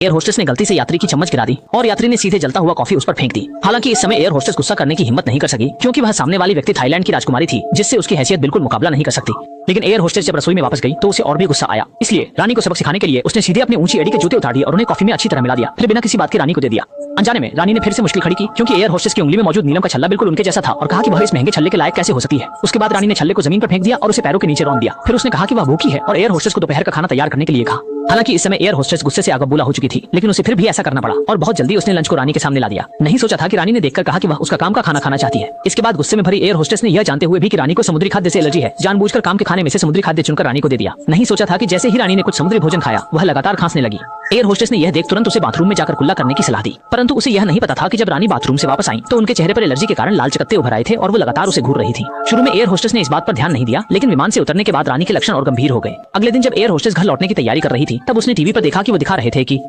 Air hostess ने गलती से यात्री की चम्मच गिरा दी और यात्री ने सीधे जलता हुआ कॉफी उस पर फेंक दी। हालांकि इस समय एयर होस्टेस गुस्सा करने की हिम्मत नहीं कर सकी, क्योंकि वह सामने वाली व्यक्ति थाईलैंड की राजकुमारी थी, जिससे उसकी हैसियत बिल्कुल मुकाबला नहीं कर सकती। लेकिन एयर होस्टेस जब रसोई में वापस गई तो उसे और भी गुस्सा आया। इसलिए रानी को सबक सिखाने के लिए उसने सीधे अपनी ऊंची एड़ी के जूते उतार दिए और उन्हें कॉफी में अच्छी तरह मिला दिया। फिर बिना किसी बात के रानी को दे दिया। अनजाने में रानी ने फिर से मुश्किल खड़ी की, क्योंकि एयर होस्टेस की उंगली में मौजूद नीलम का छल्ला बिल्कुल उनके जैसा था और कहा कि वह इस महंगे छल्ले के लायक कैसे हो सकती है। उसके बाद रानी ने छल्ले को जमीन पर फेंक दिया और उसे पैरों के नीचे रौंद दिया। फिर उसने कहा कि वह भूखी है और एयर होस्टेस को दोपहर का खाना तैयार करने के लिए कहा। हालांकि इस समय एयर होस्टेस गुस्से से आग बबूला हो चुकी थी, लेकिन उसे फिर भी ऐसा करना पड़ा और बहुत जल्दी उसने लंच को रानी के सामने ला दिया। नहीं सोचा था कि रानी ने देखकर कहा कि वह उसका काम का खाना खाना चाहती है। इसके बाद गुस्से में भरी एयर होस्टेस ने यह जानते हुए भी कि रानी को समुद्री खाद्य से एलर्जी है, जानबूझकर काम के खाने में से समुद्री खाद्य चुनकर रानी को दे दिया। नहीं सोचा था कि जैसे ही रानी ने कुछ समुद्री भोजन खाया वह लगातार खांसने लगी। एयर होस्टेस ने यह देख तुरंत उसे बाथरूम में जाकर कुल्ला करने की सलाह दी, परंतु उसे यह नहीं पता था कि जब रानी बाथरूम से वापस आई तो उनके चेहरे पर एलर्जी के कारण लाल चकत्ते उभर आए थे और वो लगातार उसे घूर रही थी। शुरू में एयर होस्टेस ने इस बात पर ध्यान नहीं दिया, लेकिन विमान से उतरने के बाद रानी के लक्षण और गंभीर हो गए। अगले दिन जब एयर होस्टेस घर लौटने की तैयारी कर रही थी तब उसने टीवी पर देखा कि वो दिखा रहे थे कि